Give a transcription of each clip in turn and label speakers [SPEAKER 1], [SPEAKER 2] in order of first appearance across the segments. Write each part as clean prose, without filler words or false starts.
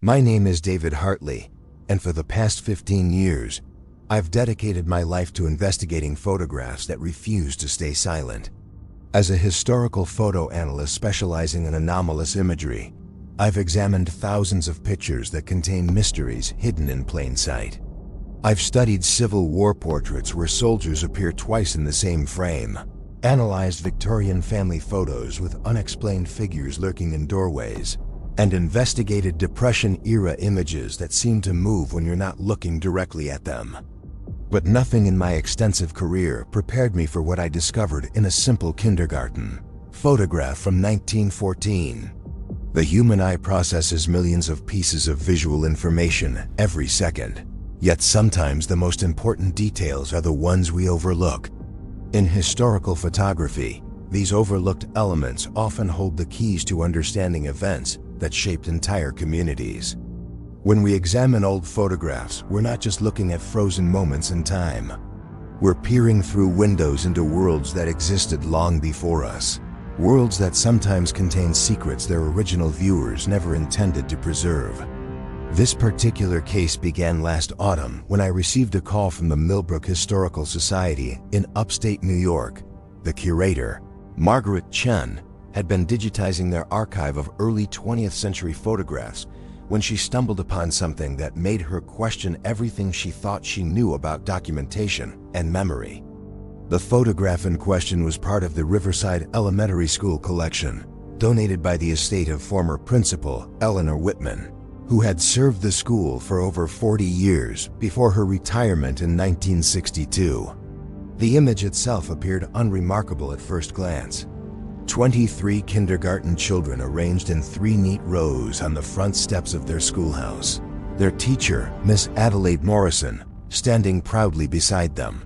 [SPEAKER 1] My name is David Hartley, and for the past 15 years, I've dedicated my life to investigating photographs that refuse to stay silent. As a historical photo analyst specializing in anomalous imagery, I've examined thousands of pictures that contain mysteries hidden in plain sight. I've studied Civil War portraits where soldiers appear twice in the same frame, analyzed Victorian family photos with unexplained figures lurking in doorways, and investigated Depression-era images that seem to move when you're not looking directly at them. But nothing in my extensive career prepared me for what I discovered in a simple kindergarten photograph from 1914. The human eye processes millions of pieces of visual information every second, yet sometimes the most important details are the ones we overlook. In historical photography, these overlooked elements often hold the keys to understanding events that shaped entire communities. When we examine old photographs, we're not just looking at frozen moments in time. We're peering through windows into worlds that existed long before us. Worlds that sometimes contain secrets their original viewers never intended to preserve. This particular case began last autumn when I received a call from the Milbrook Historical Society in upstate New York. The curator, Margaret Chen, had been digitizing their archive of early 20th century photographs when she stumbled upon something that made her question everything she thought she knew about documentation and memory. The photograph in question was part of the Riverside Elementary School collection, donated by the estate of former principal Eleanor Whitman, who had served the school for over 40 years before her retirement in 1962. The image itself appeared unremarkable at first glance. 23 kindergarten children arranged in 3 neat rows on the front steps of their schoolhouse, their teacher, Miss Adelaide Morrison, standing proudly beside them.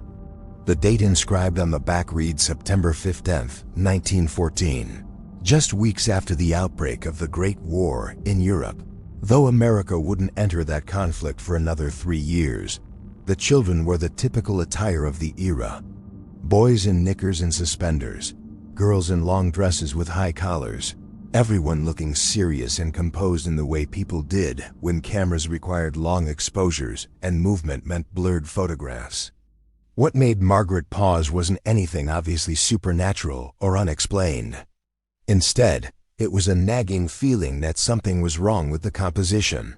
[SPEAKER 1] The date inscribed on the back reads September 15th, 1914, just weeks after the outbreak of the Great War in Europe. Though America wouldn't enter that conflict for another 3 years, the children wore the typical attire of the era. Boys in knickers and suspenders, girls in long dresses with high collars, everyone looking serious and composed in the way people did when cameras required long exposures and movement meant blurred photographs. What made Margaret pause wasn't anything obviously supernatural or unexplained. Instead, it was a nagging feeling that something was wrong with the composition.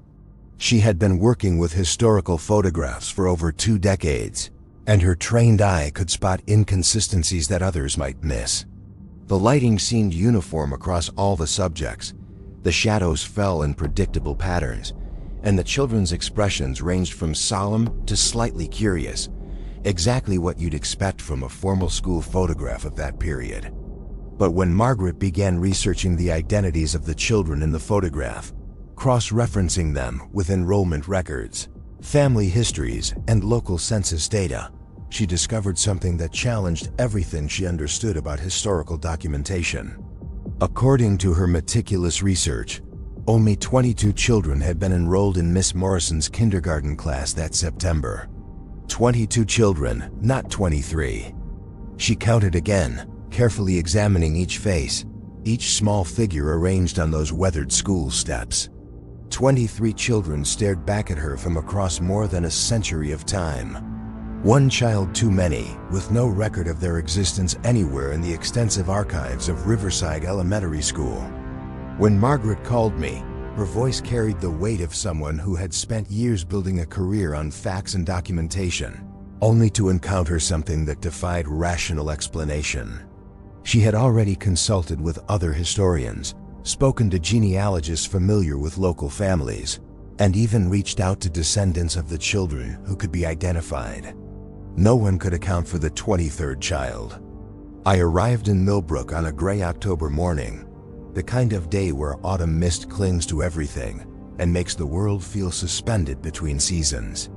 [SPEAKER 1] She had been working with historical photographs for over 2 decades, and her trained eye could spot inconsistencies that others might miss. The lighting seemed uniform across all the subjects, the shadows fell in predictable patterns, and the children's expressions ranged from solemn to slightly curious, exactly what you'd expect from a formal school photograph of that period. But when Margaret began researching the identities of the children in the photograph, cross-referencing them with enrollment records, family histories, and local census data, she discovered something that challenged everything she understood about historical documentation. According to her meticulous research, only 22 children had been enrolled in Miss Morrison's kindergarten class that September. 22 children, not 23. She counted again, carefully examining each face, each small figure arranged on those weathered school steps. 23 children stared back at her from across more than a century of time. One child too many, with no record of their existence anywhere in the extensive archives of Riverside Elementary School. When Margaret called me, her voice carried the weight of someone who had spent years building a career on facts and documentation, only to encounter something that defied rational explanation. She had already consulted with other historians, spoken to genealogists familiar with local families, and even reached out to descendants of the children who could be identified. No one could account for the 23rd child. I arrived in Milbrook on a gray October morning, the kind of day where autumn mist clings to everything and makes the world feel suspended between seasons.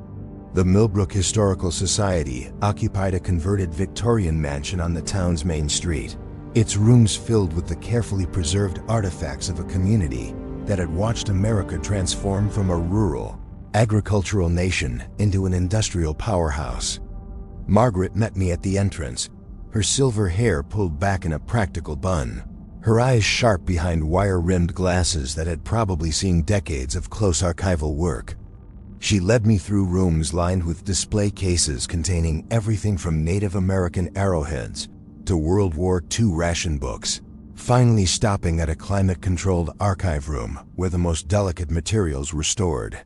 [SPEAKER 1] The Milbrook Historical Society occupied a converted Victorian mansion on the town's main street, its rooms filled with the carefully preserved artifacts of a community that had watched America transform from a rural, agricultural nation into an industrial powerhouse. Margaret met me at the entrance, her silver hair pulled back in a practical bun, her eyes sharp behind wire-rimmed glasses that had probably seen decades of close archival work. She led me through rooms lined with display cases containing everything from Native American arrowheads to World War II ration books, finally stopping at a climate-controlled archive room where the most delicate materials were stored.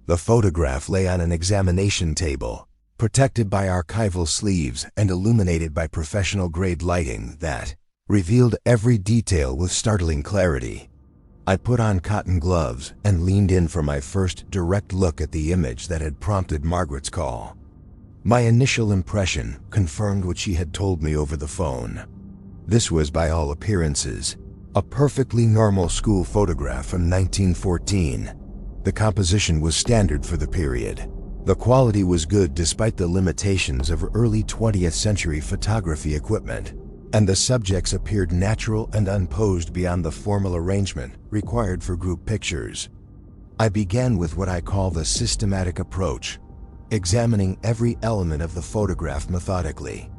[SPEAKER 1] The photograph lay on an examination table, protected by archival sleeves and illuminated by professional-grade lighting that revealed every detail with startling clarity. I put on cotton gloves and leaned in for my first direct look at the image that had prompted Margaret's call. My initial impression confirmed what she had told me over the phone. This was, by all appearances, a perfectly normal school photograph from 1914. The composition was standard for the period. The quality was good despite the limitations of early 20th century photography equipment, and the subjects appeared natural and unposed beyond the formal arrangement required for group pictures. I began with what I call the systematic approach, examining every element of the photograph methodically.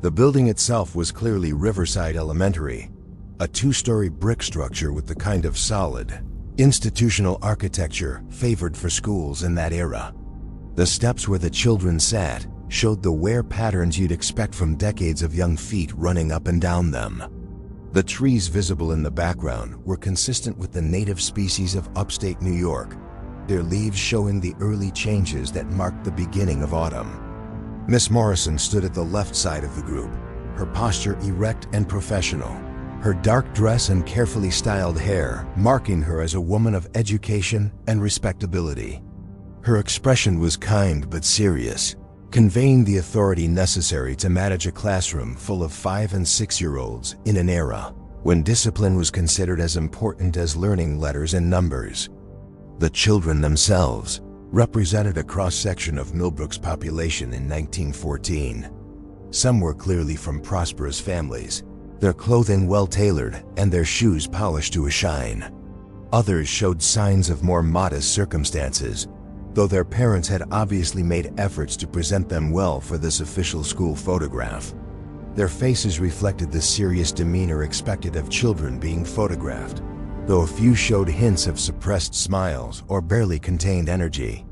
[SPEAKER 1] The building itself was clearly Riverside Elementary, a two-story brick structure with the kind of solid, institutional architecture favored for schools in that era. The steps where the children sat showed the wear patterns you'd expect from decades of young feet running up and down them. The trees visible in the background were consistent with the native species of upstate New York, their leaves showing the early changes that marked the beginning of autumn. Miss Morrison stood at the left side of the group, her posture erect and professional, her dark dress and carefully styled hair marking her as a woman of education and respectability. Her expression was kind but serious, conveying the authority necessary to manage a classroom full of 5- and 6-year-olds in an era when discipline was considered as important as learning letters and numbers. The children themselves represented a cross-section of Milbrook's population in 1914. Some were clearly from prosperous families, their clothing well-tailored and their shoes polished to a shine. Others showed signs of more modest circumstances, though their parents had obviously made efforts to present them well for this official school photograph. Their faces reflected the serious demeanor expected of children being photographed, though a few showed hints of suppressed smiles or barely contained energy.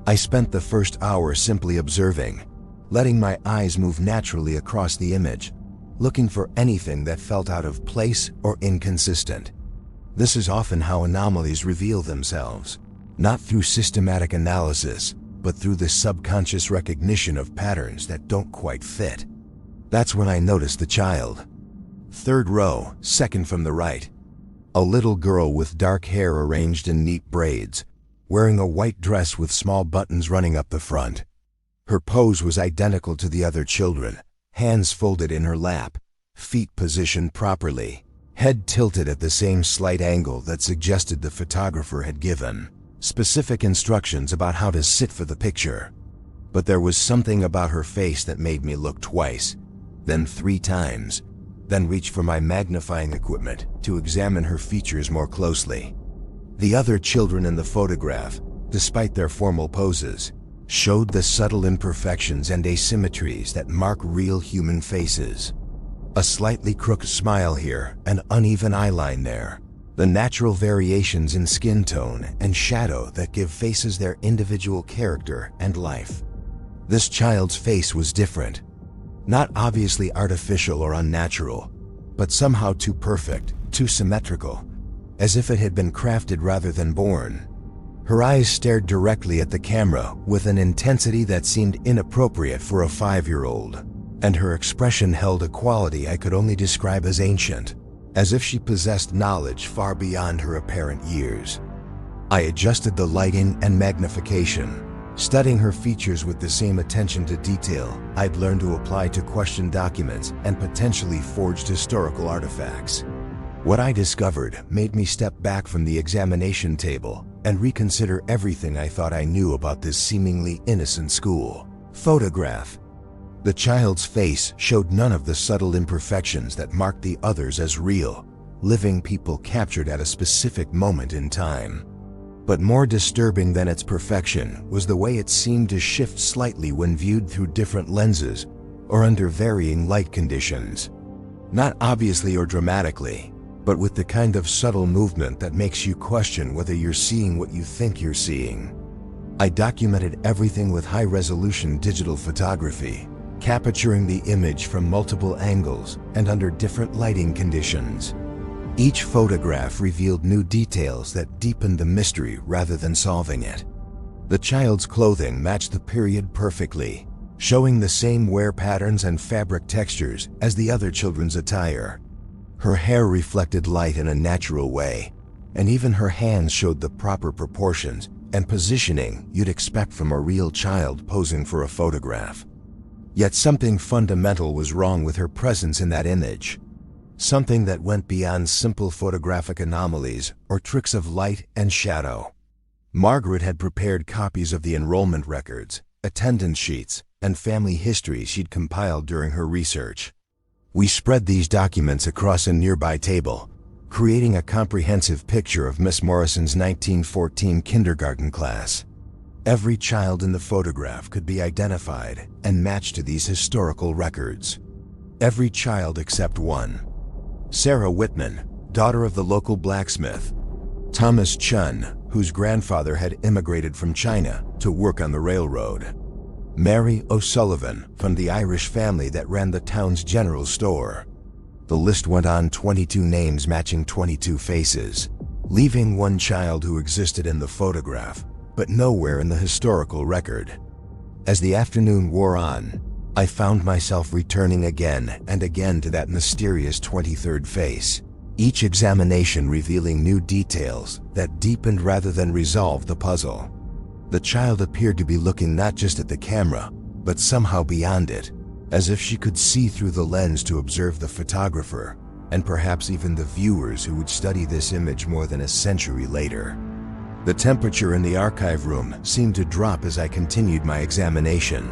[SPEAKER 1] I spent the first hour simply observing, letting my eyes move naturally across the image, looking for anything that felt out of place or inconsistent. This is often how anomalies reveal themselves, not through systematic analysis, but through the subconscious recognition of patterns that don't quite fit. That's when I noticed the child. Third row, second from the right. A little girl with dark hair arranged in neat braids, wearing a white dress with small buttons running up the front. Her pose was identical to the other children, hands folded in her lap, feet positioned properly, head tilted at the same slight angle that suggested the photographer had given specific instructions about how to sit for the picture. But there was something about her face that made me look twice, then 3 times, then reach for my magnifying equipment to examine her features more closely. The other children in the photograph, despite their formal poses, showed the subtle imperfections and asymmetries that mark real human faces. A slightly crooked smile here, an uneven eyeline there, the natural variations in skin tone and shadow that give faces their individual character and life. This child's face was different. Not obviously artificial or unnatural, but somehow too perfect, too symmetrical, as if it had been crafted rather than born. Her eyes stared directly at the camera with an intensity that seemed inappropriate for a 5-year-old, and her expression held a quality I could only describe as ancient, as if she possessed knowledge far beyond her apparent years. I adjusted the lighting and magnification, studying her features with the same attention to detail I'd learned to apply to questioned documents and potentially forged historical artifacts. What I discovered made me step back from the examination table and reconsider everything I thought I knew about this seemingly innocent school photograph. The child's face showed none of the subtle imperfections that marked the others as real, living people captured at a specific moment in time. But more disturbing than its perfection was the way it seemed to shift slightly when viewed through different lenses or under varying light conditions. Not obviously or dramatically, but with the kind of subtle movement that makes you question whether you're seeing what you think you're seeing. I documented everything with high-resolution digital photography, capturing the image from multiple angles and under different lighting conditions. Each photograph revealed new details that deepened the mystery rather than solving it. The child's clothing matched the period perfectly, showing the same wear patterns and fabric textures as the other children's attire. Her hair reflected light in a natural way, and even her hands showed the proper proportions and positioning you'd expect from a real child posing for a photograph. Yet something fundamental was wrong with her presence in that image. Something that went beyond simple photographic anomalies or tricks of light and shadow. Margaret had prepared copies of the enrollment records, attendance sheets, and family history she'd compiled during her research. We spread these documents across a nearby table, creating a comprehensive picture of Miss Morrison's 1914 kindergarten class. Every child in the photograph could be identified and matched to these historical records. Every child except one. Sarah Whitman, daughter of the local blacksmith. Thomas Chun, whose grandfather had immigrated from China to work on the railroad. Mary O'Sullivan, from the Irish family that ran the town's general store. The list went on, 22 names matching 22 faces, leaving one child who existed in the photograph, but nowhere in the historical record. As the afternoon wore on, I found myself returning again and again to that mysterious 23rd face, each examination revealing new details that deepened rather than resolved the puzzle. The child appeared to be looking not just at the camera, but somehow beyond it, as if she could see through the lens to observe the photographer, and perhaps even the viewers who would study this image more than a century later. The temperature in the archive room seemed to drop as I continued my examination.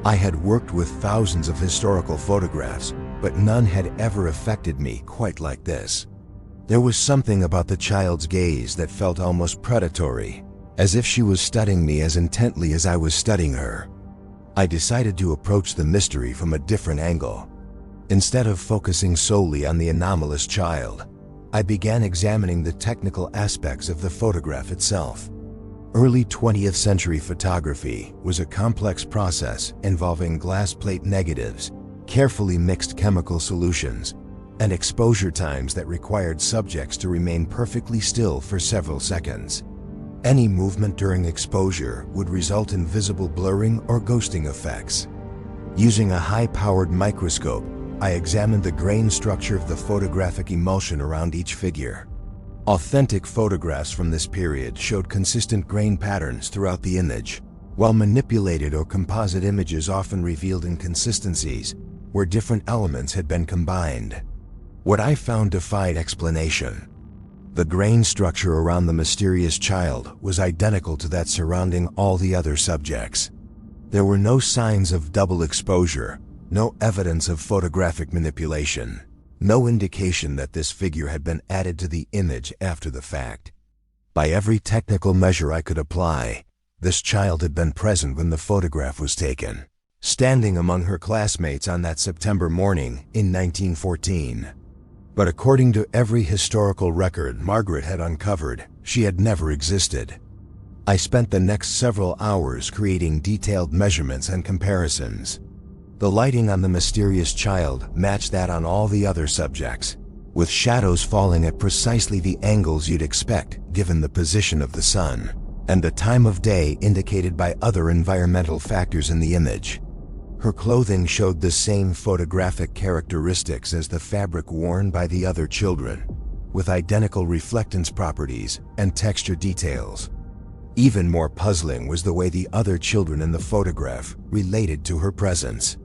[SPEAKER 1] I had worked with thousands of historical photographs, but none had ever affected me quite like this. There was something about the child's gaze that felt almost predatory, as if she was studying me as intently as I was studying her. I decided to approach the mystery from a different angle. Instead of focusing solely on the anomalous child, I began examining the technical aspects of the photograph itself. Early 20th century photography was a complex process involving glass plate negatives, carefully mixed chemical solutions, and exposure times that required subjects to remain perfectly still for several seconds. Any movement during exposure would result in visible blurring or ghosting effects. Using a high-powered microscope, I examined the grain structure of the photographic emulsion around each figure. Authentic photographs from this period showed consistent grain patterns throughout the image, while manipulated or composite images often revealed inconsistencies where different elements had been combined. What I found defied explanation. The grain structure around the mysterious child was identical to that surrounding all the other subjects. There were no signs of double exposure, no evidence of photographic manipulation. No indication that this figure had been added to the image after the fact. By every technical measure I could apply, this child had been present when the photograph was taken, standing among her classmates on that September morning in 1914. But according to every historical record Margaret had uncovered, she had never existed. I spent the next several hours creating detailed measurements and comparisons. The lighting on the mysterious child matched that on all the other subjects, with shadows falling at precisely the angles you'd expect given the position of the sun, and the time of day indicated by other environmental factors in the image. Her clothing showed the same photographic characteristics as the fabric worn by the other children, with identical reflectance properties and texture details. Even more puzzling was the way the other children in the photograph related to her presence.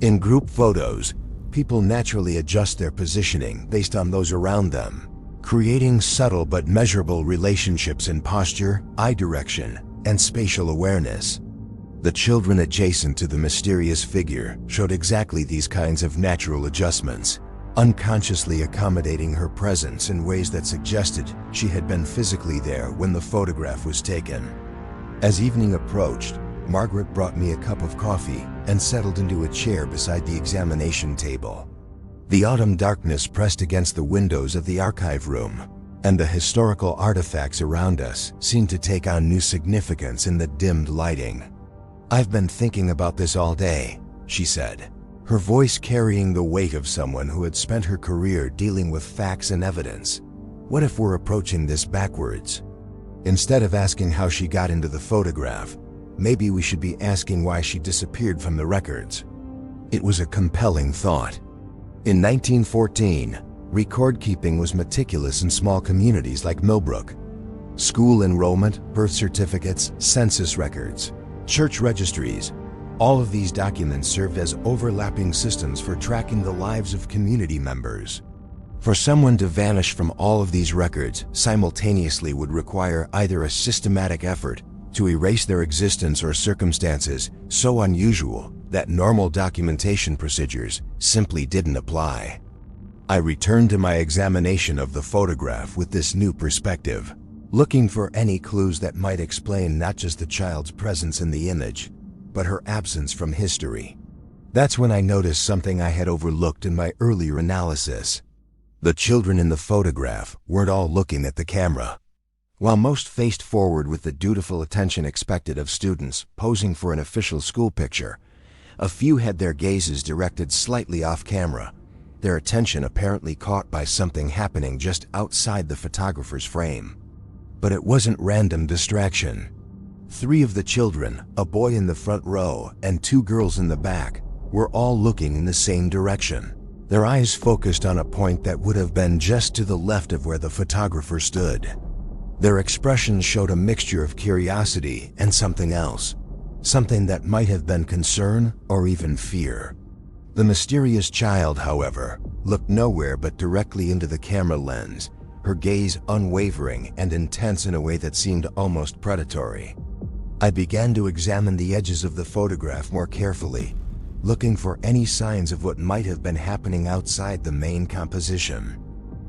[SPEAKER 1] In group photos, people naturally adjust their positioning based on those around them, creating subtle but measurable relationships in posture, eye direction, and spatial awareness. The children adjacent to the mysterious figure showed exactly these kinds of natural adjustments, unconsciously accommodating her presence in ways that suggested she had been physically there when the photograph was taken. As evening approached, Margaret brought me a cup of coffee and settled into a chair beside the examination table. The autumn darkness pressed against the windows of the archive room, and the historical artifacts around us seemed to take on new significance in the dimmed lighting. "I've been thinking about this all day," she said, her voice carrying the weight of someone who had spent her career dealing with facts and evidence. "What if we're approaching this backwards? Instead of asking how she got into the photograph, maybe we should be asking why she disappeared from the records." It was a compelling thought. In 1914, record-keeping was meticulous in small communities like Milbrook. School enrollment, birth certificates, census records, church registries, all of these documents served as overlapping systems for tracking the lives of community members. For someone to vanish from all of these records simultaneously would require either a systematic effort to erase their existence or circumstances so unusual that normal documentation procedures simply didn't apply. I returned to my examination of the photograph with this new perspective, looking for any clues that might explain not just the child's presence in the image, but her absence from history. That's when I noticed something I had overlooked in my earlier analysis. The children in the photograph weren't all looking at the camera. While most faced forward with the dutiful attention expected of students posing for an official school picture, a few had their gazes directed slightly off camera, their attention apparently caught by something happening just outside the photographer's frame. But it wasn't random distraction. 3 of the children, a boy in the front row and 2 girls in the back, were all looking in the same direction, their eyes focused on a point that would have been just to the left of where the photographer stood. Their expressions showed a mixture of curiosity and something else, something that might have been concern or even fear. The mysterious child, however, looked nowhere but directly into the camera lens, her gaze unwavering and intense in a way that seemed almost predatory. I began to examine the edges of the photograph more carefully, looking for any signs of what might have been happening outside the main composition.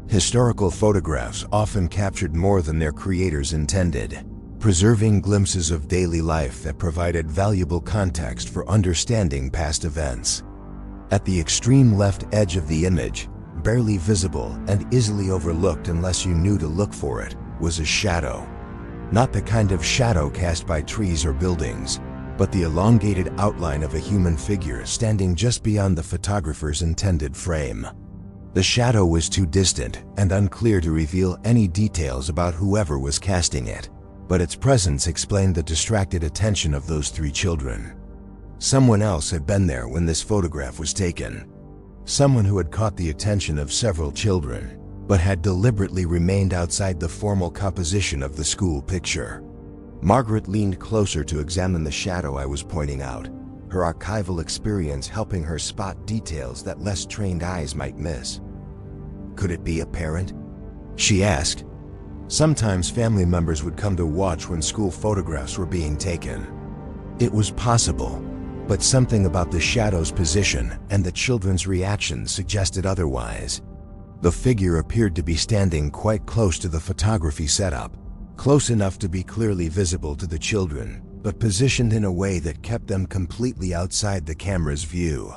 [SPEAKER 1] Historical photographs often captured more than their creators intended, preserving glimpses of daily life that provided valuable context for understanding past events. At the extreme left edge of the image, barely visible and easily overlooked unless you knew to look for it, was a shadow. Not the kind of shadow cast by trees or buildings, but the elongated outline of a human figure standing just beyond the photographer's intended frame. The shadow was too distant and unclear to reveal any details about whoever was casting it, but its presence explained the distracted attention of those 3 children. Someone else had been there when this photograph was taken. Someone who had caught the attention of several children, but had deliberately remained outside the formal composition of the school picture. Margaret leaned closer to examine the shadow I was pointing out, her archival experience helping her spot details that less trained eyes might miss. "Could it be a parent?" she asked. Sometimes family members would come to watch when school photographs were being taken. It was possible, but something about the shadow's position and the children's reactions suggested otherwise. The figure appeared to be standing quite close to the photography setup, close enough to be clearly visible to the children, but positioned in a way that kept them completely outside the camera's view.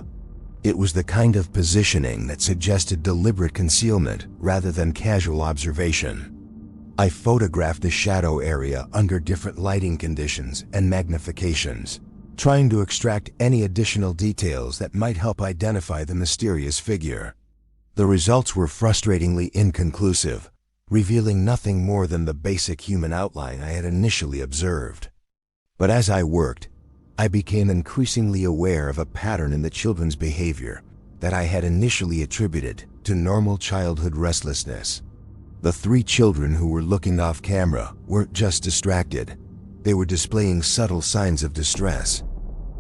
[SPEAKER 1] It was the kind of positioning that suggested deliberate concealment rather than casual observation. I photographed the shadow area under different lighting conditions and magnifications, trying to extract any additional details that might help identify the mysterious figure. The results were frustratingly inconclusive, revealing nothing more than the basic human outline I had initially observed. But as I worked, I became increasingly aware of a pattern in the children's behavior that I had initially attributed to normal childhood restlessness. The 3 children who were looking off camera weren't just distracted, they were displaying subtle signs of distress.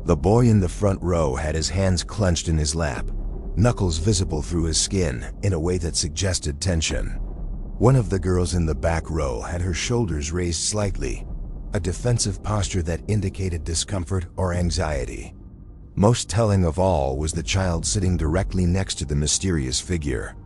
[SPEAKER 1] The boy in the front row had his hands clenched in his lap, knuckles visible through his skin in a way that suggested tension. One of the girls in the back row had her shoulders raised slightly, a defensive posture that indicated discomfort or anxiety. Most telling of all was the child sitting directly next to the mysterious figure.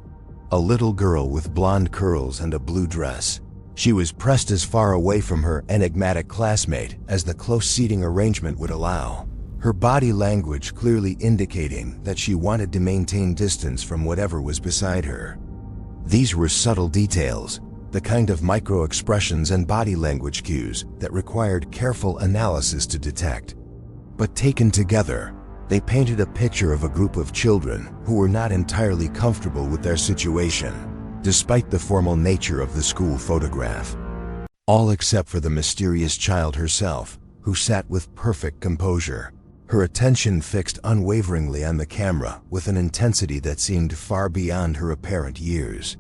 [SPEAKER 1] A little girl with blonde curls and a blue dress. She was pressed as far away from her enigmatic classmate as the close seating arrangement would allow. her body language clearly indicating that she wanted to maintain distance from whatever was beside her. These were subtle details, the kind of micro-expressions and body language cues that required careful analysis to detect. But taken together, they painted a picture of a group of children who were not entirely comfortable with their situation, despite the formal nature of the school photograph. All except for the mysterious child herself, who sat with perfect composure, her attention fixed unwaveringly on the camera with an intensity that seemed far beyond her apparent years.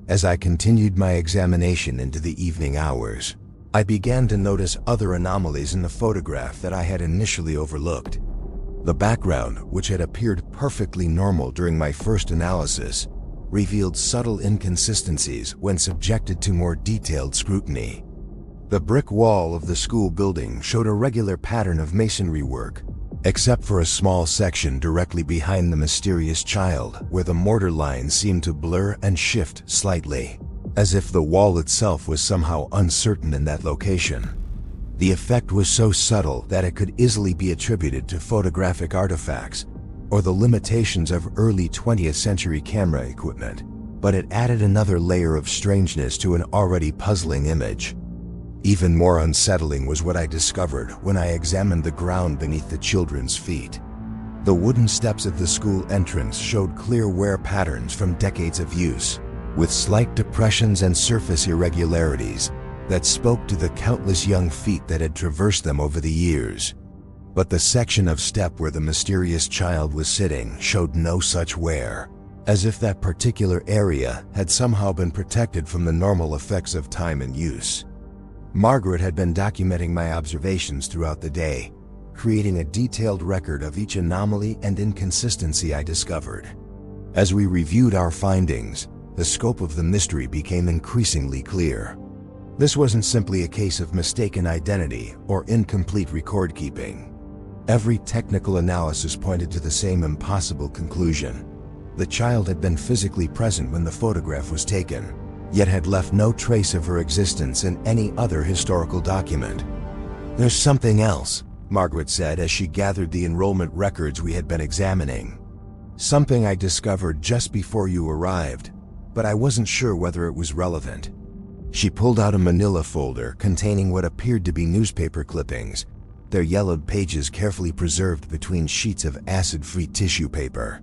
[SPEAKER 1] As I continued my examination into the evening hours, I began to notice other anomalies in the photograph that I had initially overlooked. The background, which had appeared perfectly normal during my first analysis, revealed subtle inconsistencies when subjected to more detailed scrutiny. The brick wall of the school building showed a regular pattern of masonry work, except for a small section directly behind the mysterious child where the mortar lines seemed to blur and shift slightly, as if the wall itself was somehow uncertain in that location. The effect was so subtle that it could easily be attributed to photographic artifacts or the limitations of early 20th century camera equipment, but it added another layer of strangeness to an already puzzling image. Even more unsettling was what I discovered when I examined the ground beneath the children's feet. The wooden steps of the school entrance showed clear wear patterns from decades of use, with slight depressions and surface irregularities that spoke to the countless young feet that had traversed them over the years. But the section of step where the mysterious child was sitting showed no such wear, as if that particular area had somehow been protected from the normal effects of time and use. Margaret had been documenting my observations throughout the day, creating a detailed record of each anomaly and inconsistency I discovered. As we reviewed our findings, the scope of the mystery became increasingly clear. This wasn't simply a case of mistaken identity or incomplete record-keeping. Every technical analysis pointed to the same impossible conclusion. The child had been physically present when the photograph was taken, yet had left no trace of her existence in any other historical document. "There's something else," Margaret said as she gathered the enrollment records we had been examining. "Something I discovered just before you arrived, but I wasn't sure whether it was relevant." She pulled out a manila folder containing what appeared to be newspaper clippings, their yellowed pages carefully preserved between sheets of acid-free tissue paper.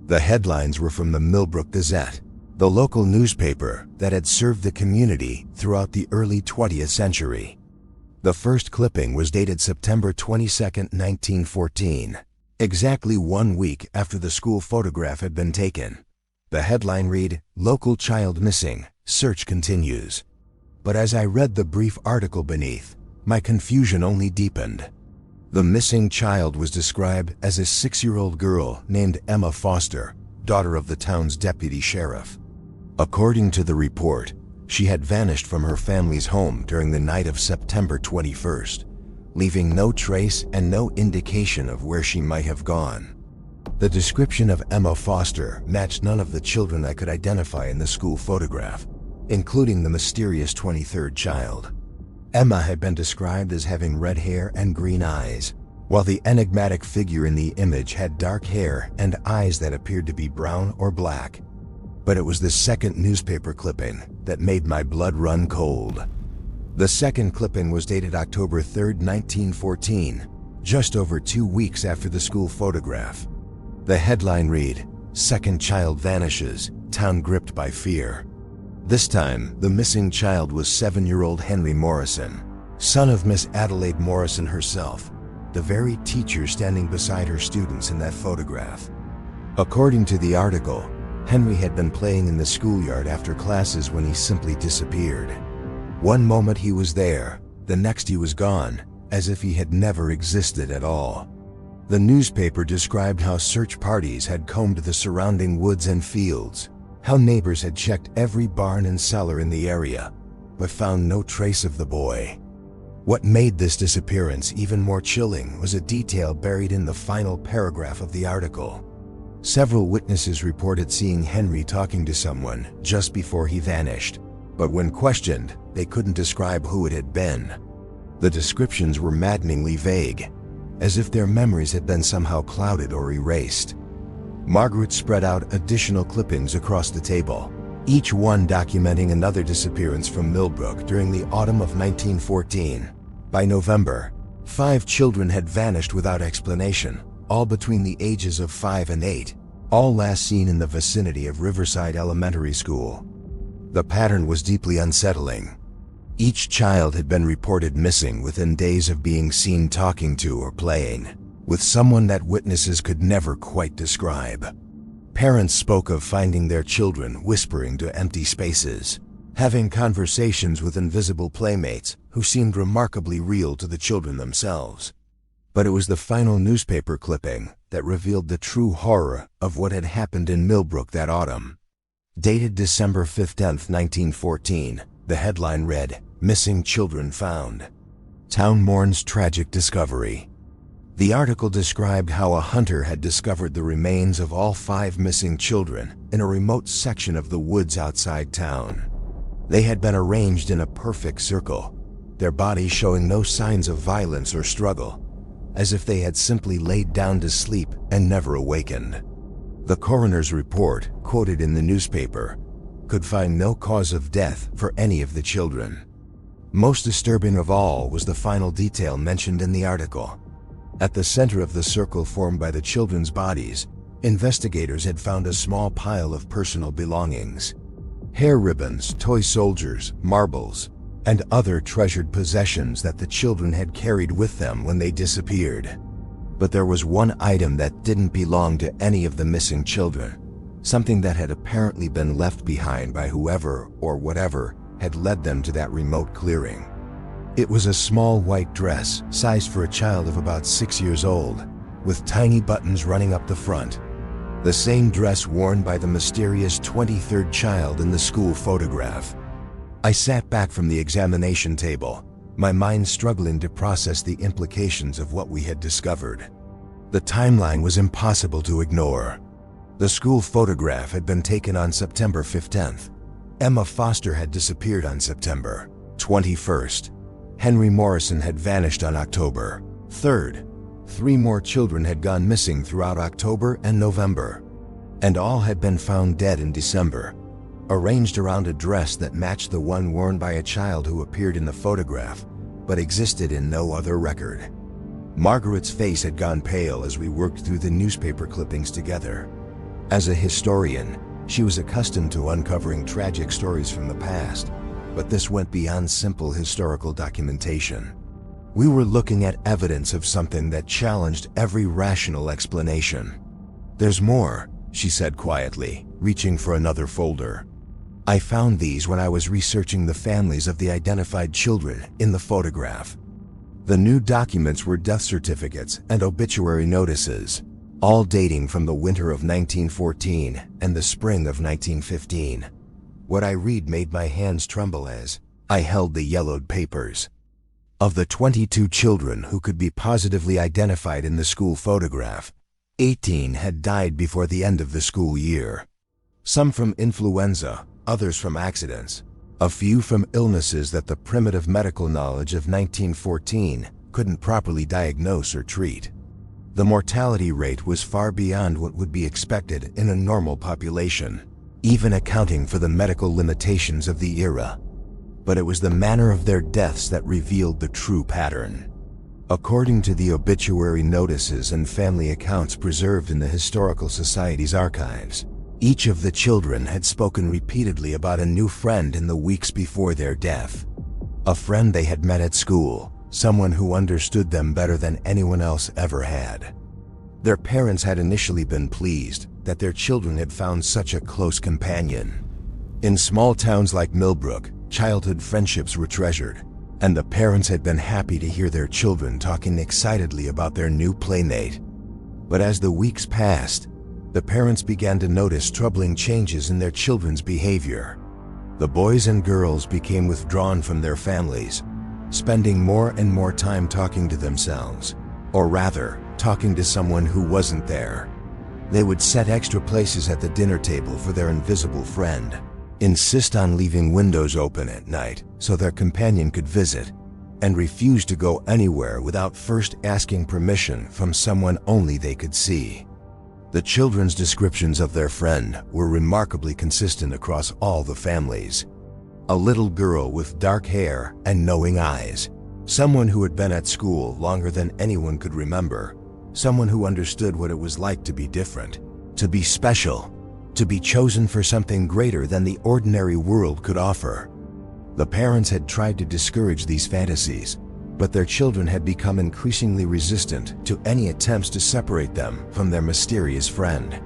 [SPEAKER 1] The headlines were from the Milbrook Gazette, the local newspaper that had served the community throughout the early 20th century. The first clipping was dated September 22, 1914, exactly 1 week after the school photograph had been taken. The headline read, "Local child missing, search continues." But as I read the brief article beneath, my confusion only deepened. The missing child was described as a 6-year-old girl named Emma Foster, daughter of the town's deputy sheriff. According to the report, she had vanished from her family's home during the night of September 21st, leaving no trace and no indication of where she might have gone. The description of Emma Foster matched none of the children I could identify in the school photograph, including the mysterious 23rd child. Emma had been described as having red hair and green eyes, while the enigmatic figure in the image had dark hair and eyes that appeared to be brown or black. But it was the second newspaper clipping that made my blood run cold. The second clipping was dated October 3, 1914, just over 2 weeks after the school photograph. The headline read, "Second child vanishes, town gripped by fear." This time, the missing child was 7-year-old Henry Morrison, son of Miss Adelaide Morrison herself, the very teacher standing beside her students in that photograph. According to the article, Henry had been playing in the schoolyard after classes when he simply disappeared. One moment he was there, the next he was gone, as if he had never existed at all. The newspaper described how search parties had combed the surrounding woods and fields, how neighbors had checked every barn and cellar in the area, but found no trace of the boy. What made this disappearance even more chilling was a detail buried in the final paragraph of the article. Several witnesses reported seeing Henry talking to someone just before he vanished, but when questioned, they couldn't describe who it had been. The descriptions were maddeningly vague. as if their memories had been somehow clouded or erased. Margaret spread out additional clippings across the table, each one documenting another disappearance from Milbrook during the autumn of 1914. By November, 5 children had vanished without explanation, all between the ages of 5 and 8, all last seen in the vicinity of Riverside Elementary School. The pattern was deeply unsettling. Each child had been reported missing within days of being seen talking to or playing with someone that witnesses could never quite describe. Parents spoke of finding their children whispering to empty spaces, having conversations with invisible playmates who seemed remarkably real to the children themselves. But it was the final newspaper clipping that revealed the true horror of what had happened in Milbrook that autumn. Dated December 15, 1914, the headline read, "Missing Children Found. Town Mourns Tragic Discovery." The article described how a hunter had discovered the remains of all 5 missing children in a remote section of the woods outside town. They had been arranged in a perfect circle, their bodies showing no signs of violence or struggle, as if they had simply laid down to sleep and never awakened. The coroner's report, quoted in the newspaper, could find no cause of death for any of the children. Most disturbing of all was the final detail mentioned in the article. At the center of the circle formed by the children's bodies, investigators had found a small pile of personal belongings. Hair ribbons, toy soldiers, marbles, and other treasured possessions that the children had carried with them when they disappeared. But there was one item that didn't belong to any of the missing children, something that had apparently been left behind by whoever or whatever had led them to that remote clearing. It was a small white dress, sized for a child of about 6 years old, with tiny buttons running up the front. The same dress worn by the mysterious 23rd child in the school photograph. I sat back from the examination table, my mind struggling to process the implications of what we had discovered. The timeline was impossible to ignore. The school photograph had been taken on September 15th. Emma Foster had disappeared on September 21st. Henry Morrison had vanished on October 3rd. 3 more children had gone missing throughout October and November, and all had been found dead in December, arranged around a dress that matched the one worn by a child who appeared in the photograph, but existed in no other record. Margaret's face had gone pale as we worked through the newspaper clippings together. As a historian, she was accustomed to uncovering tragic stories from the past, but this went beyond simple historical documentation. We were looking at evidence of something that challenged every rational explanation. "There's more," she said quietly, reaching for another folder. "I found these when I was researching the families of the identified children in the photograph." The new documents were death certificates and obituary notices, all dating from the winter of 1914 and the spring of 1915. What I read made my hands tremble as I held the yellowed papers. Of the 22 children who could be positively identified in the school photograph, 18 had died before the end of the school year. Some from influenza, others from accidents, a few from illnesses that the primitive medical knowledge of 1914 couldn't properly diagnose or treat. The mortality rate was far beyond what would be expected in a normal population, even accounting for the medical limitations of the era. But it was the manner of their deaths that revealed the true pattern. According to the obituary notices and family accounts preserved in the Historical Society's archives, each of the children had spoken repeatedly about a new friend in the weeks before their death. A friend they had met at school, someone who understood them better than anyone else ever had. Their parents had initially been pleased that their children had found such a close companion. In small towns like Milbrook, childhood friendships were treasured, and the parents had been happy to hear their children talking excitedly about their new playmate. But as the weeks passed, the parents began to notice troubling changes in their children's behavior. The boys and girls became withdrawn from their families, spending more and more time talking to themselves, or rather, talking to someone who wasn't there. They would set extra places at the dinner table for their invisible friend, insist on leaving windows open at night so their companion could visit, and refused to go anywhere without first asking permission from someone only they could see. The children's descriptions of their friend were remarkably consistent across all the families. A little girl with dark hair and knowing eyes, someone who had been at school longer than anyone could remember, someone who understood what it was like to be different, to be special, to be chosen for something greater than the ordinary world could offer. The parents had tried to discourage these fantasies, but their children had become increasingly resistant to any attempts to separate them from their mysterious friend.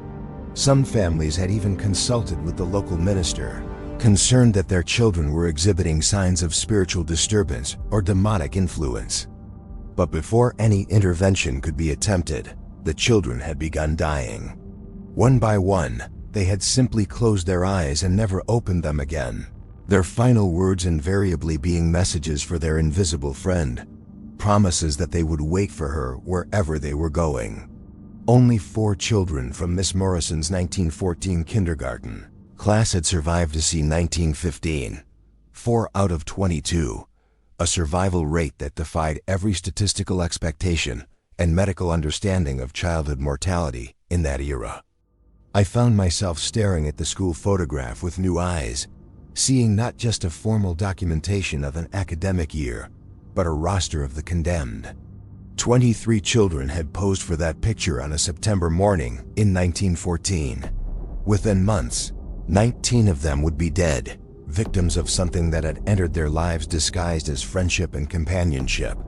[SPEAKER 1] Some families had even consulted with the local minister, concerned that their children were exhibiting signs of spiritual disturbance or demonic influence. But before any intervention could be attempted, the children had begun dying. One by one, they had simply closed their eyes and never opened them again, their final words invariably being messages for their invisible friend, promises that they would wait for her wherever they were going. Only 4 children from Miss Morrison's 1914 kindergarten class had survived to see 1915, 4 out of 22, a survival rate that defied every statistical expectation and medical understanding of childhood mortality in that era. I found myself staring at the school photograph with new eyes, seeing not just a formal documentation of an academic year, but a roster of the condemned. 23 children had posed for that picture on a September morning in 1914. Within months, 19 of them would be dead, victims of something that had entered their lives disguised as friendship and companionship.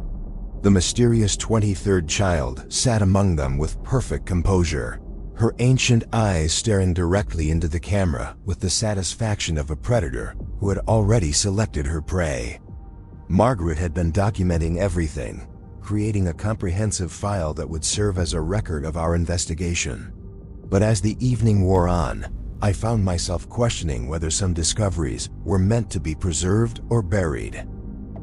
[SPEAKER 1] The mysterious 23rd child sat among them with perfect composure, her ancient eyes staring directly into the camera with the satisfaction of a predator who had already selected her prey. Margaret had been documenting everything, creating a comprehensive file that would serve as a record of our investigation. But as the evening wore on, I found myself questioning whether some discoveries were meant to be preserved or buried.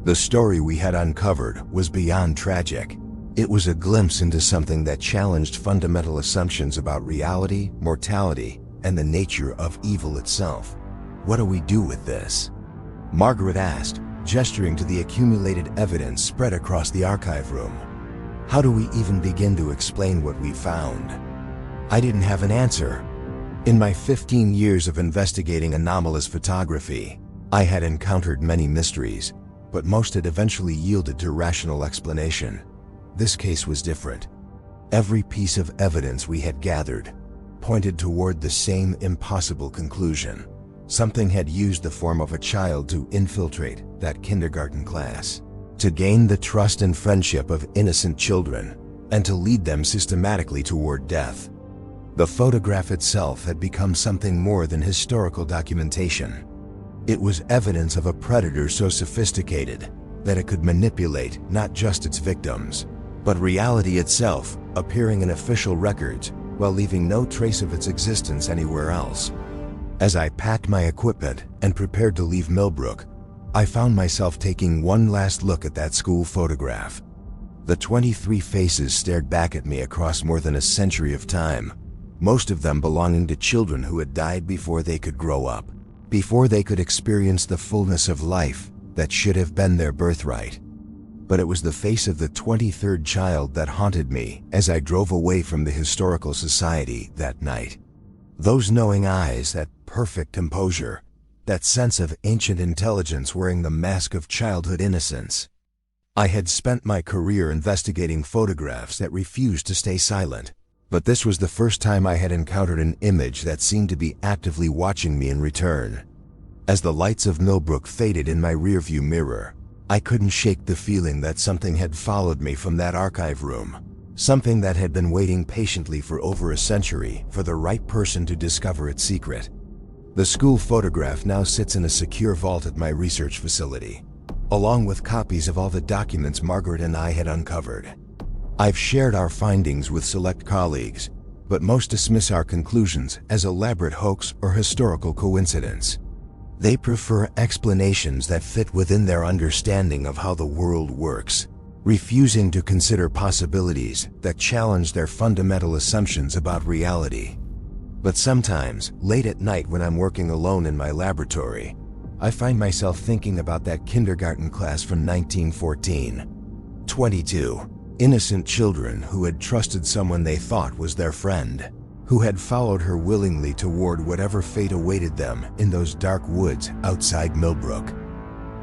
[SPEAKER 1] The story we had uncovered was beyond tragic. It was a glimpse into something that challenged fundamental assumptions about reality, mortality, and the nature of evil itself. What do we do with this? Margaret asked, gesturing to the accumulated evidence spread across the archive room. How do we even begin to explain what we found? I didn't have an answer. In my 15 years of investigating anomalous photography, I had encountered many mysteries, but most had eventually yielded to rational explanation. This case was different. Every piece of evidence we had gathered pointed toward the same impossible conclusion. Something had used the form of a child to infiltrate that kindergarten class, to gain the trust and friendship of innocent children, and to lead them systematically toward death. The photograph itself had become something more than historical documentation. It was evidence of a predator so sophisticated that it could manipulate not just its victims, but reality itself, appearing in official records while leaving no trace of its existence anywhere else. As I packed my equipment and prepared to leave Milbrook, I found myself taking one last look at that school photograph. The 23 faces stared back at me across more than a century of time, most of them belonging to children who had died before they could grow up, before they could experience the fullness of life that should have been their birthright. But it was the face of the 23rd child that haunted me as I drove away from the Historical Society that night. Those knowing eyes, that perfect composure, that sense of ancient intelligence wearing the mask of childhood innocence. I had spent my career investigating photographs that refused to stay silent, but this was the first time I had encountered an image that seemed to be actively watching me in return. As the lights of Milbrook faded in my rearview mirror, I couldn't shake the feeling that something had followed me from that archive room, something that had been waiting patiently for over a century for the right person to discover its secret. The school photograph now sits in a secure vault at my research facility, along with copies of all the documents Margaret and I had uncovered. I've shared our findings with select colleagues, but most dismiss our conclusions as elaborate hoax or historical coincidence. They prefer explanations that fit within their understanding of how the world works, refusing to consider possibilities that challenge their fundamental assumptions about reality. But sometimes, late at night when I'm working alone in my laboratory, I find myself thinking about that kindergarten class from 1914. 22 innocent children who had trusted someone they thought was their friend, who had followed her willingly toward whatever fate awaited them in those dark woods outside Milbrook.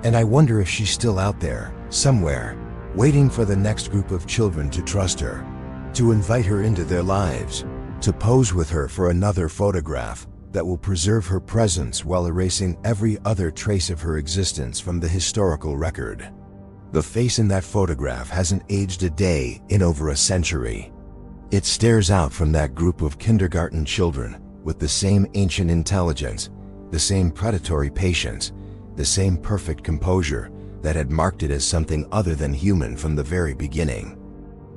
[SPEAKER 1] And I wonder if she's still out there, somewhere, waiting for the next group of children to trust her, to invite her into their lives, to pose with her for another photograph that will preserve her presence while erasing every other trace of her existence from the historical record. The face in that photograph hasn't aged a day in over a century. It stares out from that group of kindergarten children with the same ancient intelligence, the same predatory patience, the same perfect composure that had marked it as something other than human from the very beginning.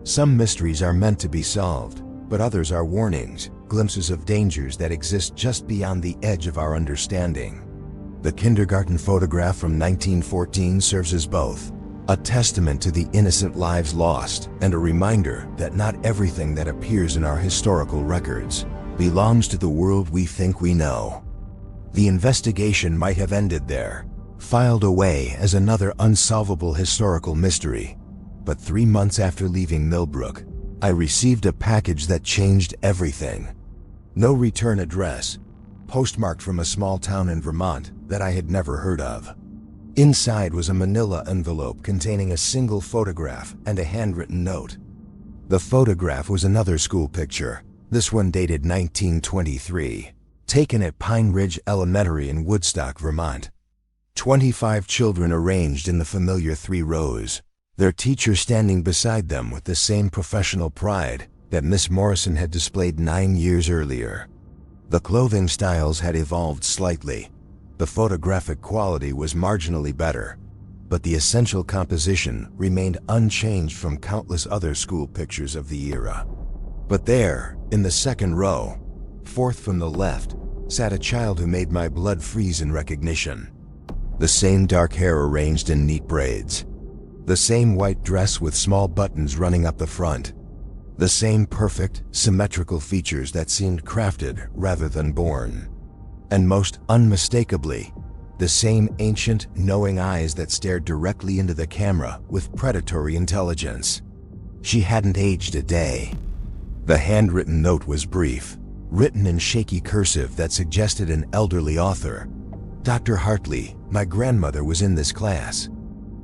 [SPEAKER 1] Some mysteries are meant to be solved, but others are warnings, glimpses of dangers that exist just beyond the edge of our understanding. The kindergarten photograph from 1914 serves as both a testament to the innocent lives lost and a reminder that not everything that appears in our historical records belongs to the world we think we know. The investigation might have ended there, filed away as another unsolvable historical mystery. But 3 months after leaving Milbrook, I received a package that changed everything. No return address, postmarked from a small town in Vermont that I had never heard of. Inside was a manila envelope containing a single photograph and a handwritten note. The photograph was another school picture, this one dated 1923, taken at Pine Ridge Elementary in Woodstock, Vermont. 25 children arranged in the familiar 3 rows, their teacher standing beside them with the same professional pride that Miss Morrison had displayed 9 years earlier. The clothing styles had evolved slightly. The photographic quality was marginally better, but the essential composition remained unchanged from countless other school pictures of the era. But there, in the second row, 4th from the left, sat a child who made my blood freeze in recognition. The same dark hair arranged in neat braids. The same white dress with small buttons running up the front. The same perfect, symmetrical features that seemed crafted rather than born. And most unmistakably, the same ancient, knowing eyes that stared directly into the camera with predatory intelligence. She hadn't aged a day. The handwritten note was brief, written in shaky cursive that suggested an elderly author. Dr. Hartley, my grandmother, was in this class.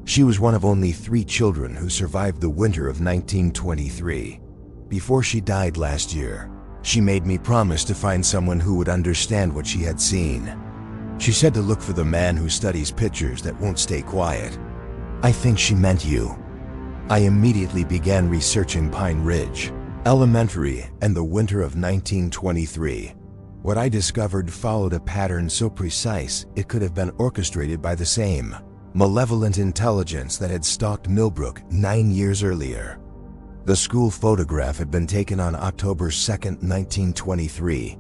[SPEAKER 1] She was one of only 3 children who survived the winter of 1923. Before she died last year, she made me promise to find someone who would understand what she had seen. She said to look for the man who studies pictures that won't stay quiet. I think she meant you. I immediately began researching Pine Ridge Elementary and the winter of 1923. What I discovered followed a pattern so precise it could have been orchestrated by the same malevolent intelligence that had stalked Milbrook 9 years earlier. The school photograph had been taken on October 2, 1923.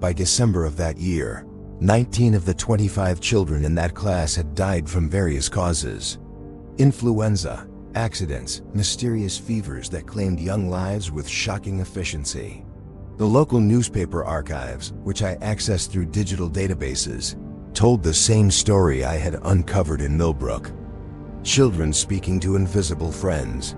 [SPEAKER 1] By December of that year, 19 of the 25 children in that class had died from various causes. Influenza, accidents, mysterious fevers that claimed young lives with shocking efficiency. The local newspaper archives, which I accessed through digital databases, told the same story I had uncovered in Milbrook. Children speaking to invisible friends.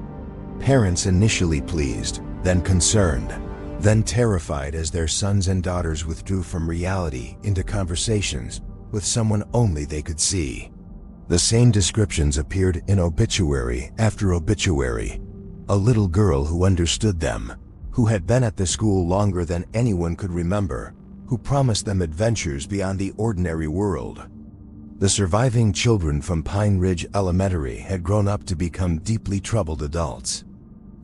[SPEAKER 1] Parents initially pleased, then concerned, then terrified as their sons and daughters withdrew from reality into conversations with someone only they could see. The same descriptions appeared in obituary after obituary. A little girl who understood them, who had been at the school longer than anyone could remember, who promised them adventures beyond the ordinary world. The surviving children from Pine Ridge Elementary had grown up to become deeply troubled adults.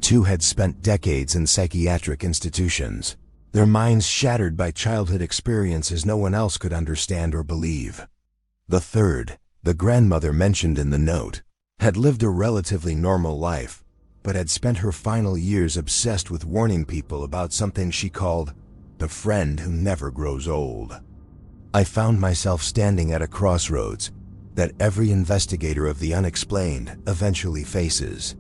[SPEAKER 1] 2 had spent decades in psychiatric institutions, their minds shattered by childhood experiences no one else could understand or believe. The 3rd, the grandmother mentioned in the note, had lived a relatively normal life, but had spent her final years obsessed with warning people about something she called the friend who never grows old. I found myself standing at a crossroads that every investigator of the unexplained eventually faces.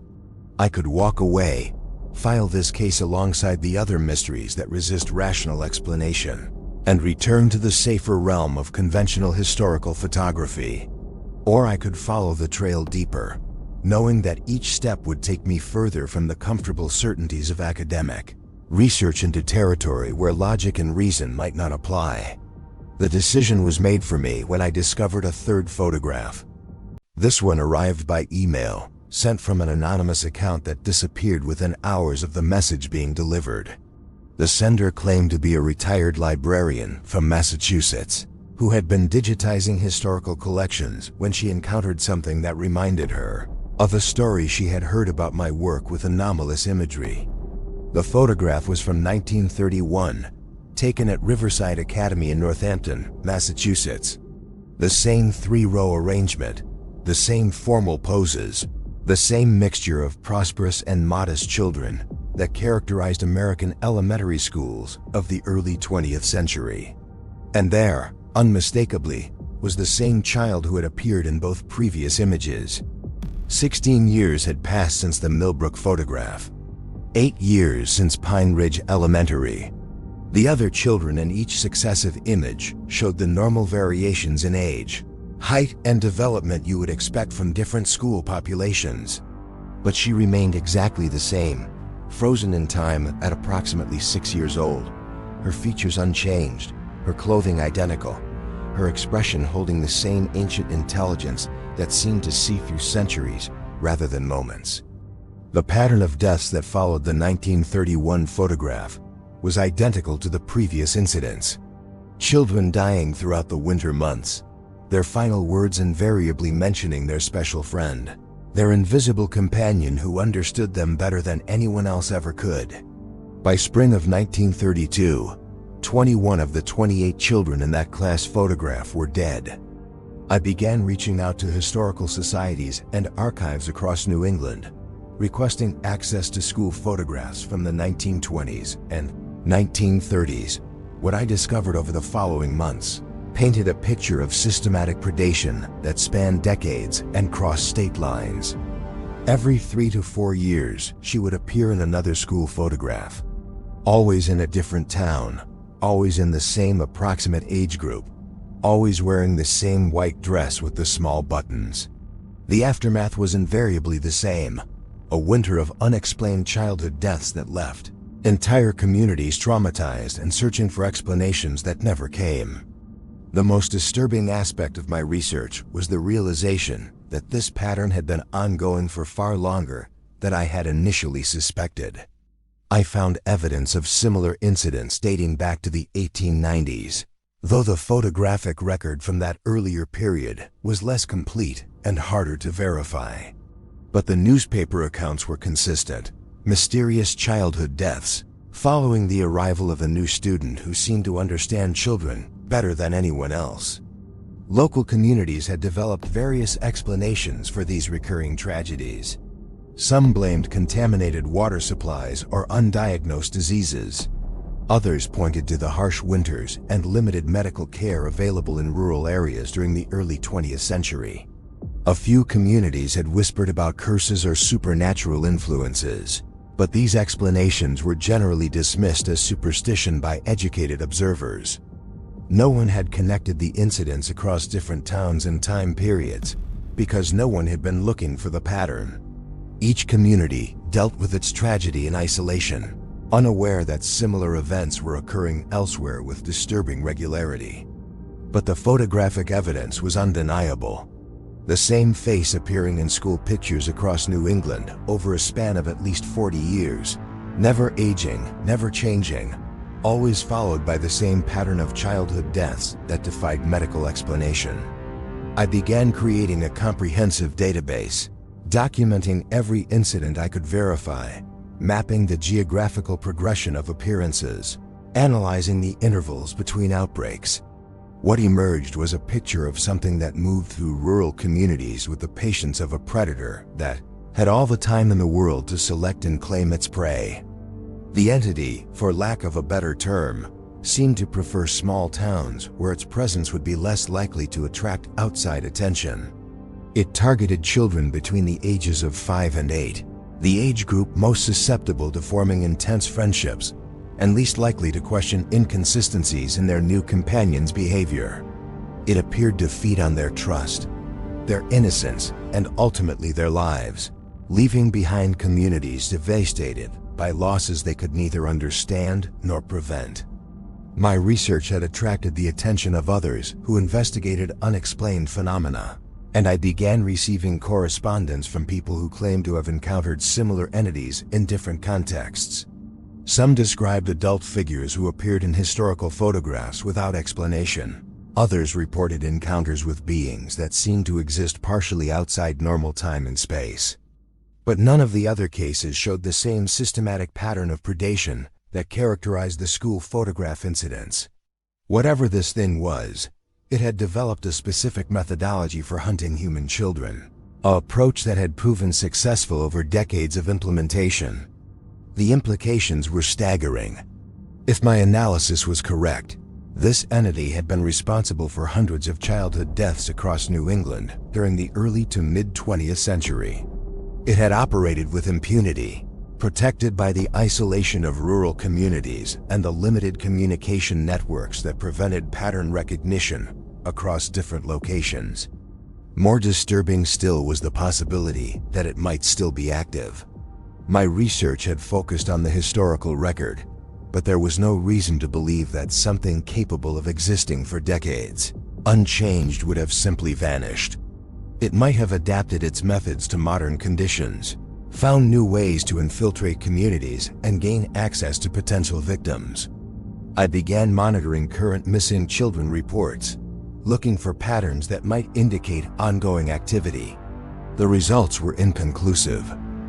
[SPEAKER 1] I could walk away, file this case alongside the other mysteries that resist rational explanation, and return to the safer realm of conventional historical photography. Or I could follow the trail deeper, knowing that each step would take me further from the comfortable certainties of academic research into territory where logic and reason might not apply. The decision was made for me when I discovered a third photograph. This one arrived by email, sent from an anonymous account that disappeared within hours of the message being delivered. The sender claimed to be a retired librarian from Massachusetts, who had been digitizing historical collections when she encountered something that reminded her of a story she had heard about my work with anomalous imagery. The photograph was from 1931, taken at Riverside Academy in Northampton, Massachusetts. The same three-row arrangement, the same formal poses, the same mixture of prosperous and modest children that characterized American elementary schools of the early 20th century. And there, unmistakably, was the same child who had appeared in both previous images. 16 years had passed since the Milbrook photograph. 8 years since Pine Ridge Elementary. The other children in each successive image showed the normal variations in age, height, and development you would expect from different school populations. But she remained exactly the same, frozen in time at approximately 6 years old, her features unchanged, her clothing identical, her expression holding the same ancient intelligence that seemed to see through centuries rather than moments. The pattern of deaths that followed the 1931 photograph was identical to the previous incidents. Children dying throughout the winter months, their final words invariably mentioning their special friend, their invisible companion who understood them better than anyone else ever could. By spring of 1932, 21 of the 28 children in that class photograph were dead. I began reaching out to historical societies and archives across New England, requesting access to school photographs from the 1920s and 1930s. What I discovered over the following months painted a picture of systematic predation that spanned decades and crossed state lines. Every 3 to 4 years, she would appear in another school photograph, always in a different town, always in the same approximate age group, always wearing the same white dress with the small buttons. The aftermath was invariably the same, a winter of unexplained childhood deaths that left entire communities traumatized and searching for explanations that never came. The most disturbing aspect of my research was the realization that this pattern had been ongoing for far longer than I had initially suspected. I found evidence of similar incidents dating back to the 1890s, though the photographic record from that earlier period was less complete and harder to verify. But the newspaper accounts were consistent. Mysterious childhood deaths, following the arrival of a new student who seemed to understand children better than anyone else. Local communities had developed various explanations for these recurring tragedies. Some blamed contaminated water supplies or undiagnosed diseases. Others pointed to the harsh winters and limited medical care available in rural areas during the early 20th century. A few communities had whispered about curses or supernatural influences, but these explanations were generally dismissed as superstition by educated observers. No one had connected the incidents across different towns and time periods because no one had been looking for the pattern. Each community dealt with its tragedy in isolation, unaware that similar events were occurring elsewhere with disturbing regularity. But the photographic evidence was undeniable. The same face appearing in school pictures across New England over a span of at least 40 years, never aging, never changing, always followed by the same pattern of childhood deaths that defied medical explanation. I began creating a comprehensive database, documenting every incident I could verify, mapping the geographical progression of appearances, analyzing the intervals between outbreaks. What emerged was a picture of something that moved through rural communities with the patience of a predator that had all the time in the world to select and claim its prey. The entity, for lack of a better term, seemed to prefer small towns where its presence would be less likely to attract outside attention. It targeted children between the ages of 5 and 8, the age group most susceptible to forming intense friendships and least likely to question inconsistencies in their new companion's behavior. It appeared to feed on their trust, their innocence, and ultimately their lives, leaving behind communities devastated by losses they could neither understand nor prevent. My research had attracted the attention of others who investigated unexplained phenomena, and I began receiving correspondence from people who claimed to have encountered similar entities in different contexts. Some described adult figures who appeared in historical photographs without explanation. Others reported encounters with beings that seemed to exist partially outside normal time and space. But none of the other cases showed the same systematic pattern of predation that characterized the school photograph incidents. Whatever this thing was, it had developed a specific methodology for hunting human children, an approach that had proven successful over decades of implementation. The implications were staggering. If my analysis was correct, this entity had been responsible for hundreds of childhood deaths across New England during the early to mid-20th century. It had operated with impunity, protected by the isolation of rural communities and the limited communication networks that prevented pattern recognition across different locations. More disturbing still was the possibility that it might still be active. My research had focused on the historical record, but there was no reason to believe that something capable of existing for decades, unchanged, would have simply vanished. It might have adapted its methods to modern conditions, found new ways to infiltrate communities and gain access to potential victims. I began monitoring current missing children reports, looking for patterns that might indicate ongoing activity. The results were inconclusive,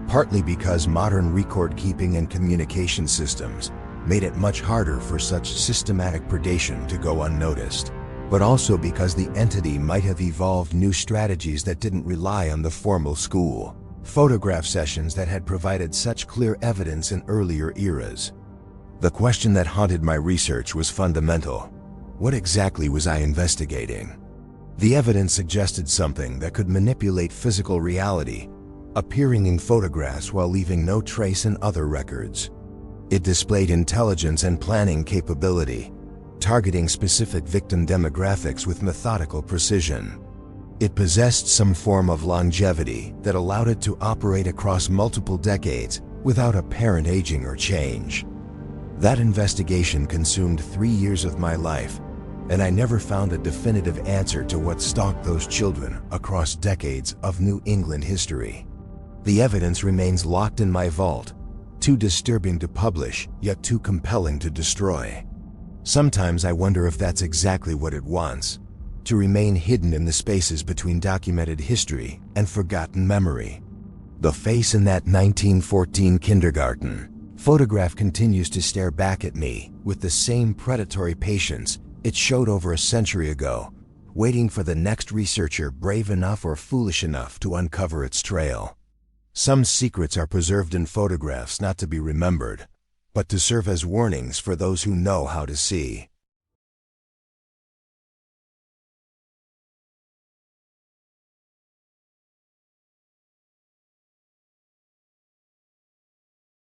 [SPEAKER 1] partly because modern record-keeping and communication systems made it much harder for such systematic predation to go unnoticed, but also because the entity might have evolved new strategies that didn't rely on the formal school photograph sessions that had provided such clear evidence in earlier eras. The question that haunted my research was fundamental. What exactly was I investigating? The evidence suggested something that could manipulate physical reality, appearing in photographs while leaving no trace in other records. It displayed intelligence and planning capability, targeting specific victim demographics with methodical precision. It possessed some form of longevity that allowed it to operate across multiple decades without apparent aging or change. That investigation consumed 3 years of my life, and I never found a definitive answer to what stalked those children across decades of New England history. The evidence remains locked in my vault, too disturbing to publish, yet too compelling to destroy. Sometimes I wonder if that's exactly what it wants, to remain hidden in the spaces between documented history and forgotten memory. The face in that 1914 kindergarten photograph continues to stare back at me with the same predatory patience it showed over a century ago, waiting for the next researcher brave enough or foolish enough to uncover its trail. Some secrets are preserved in photographs not to be remembered, but to serve as warnings for those who know how to see.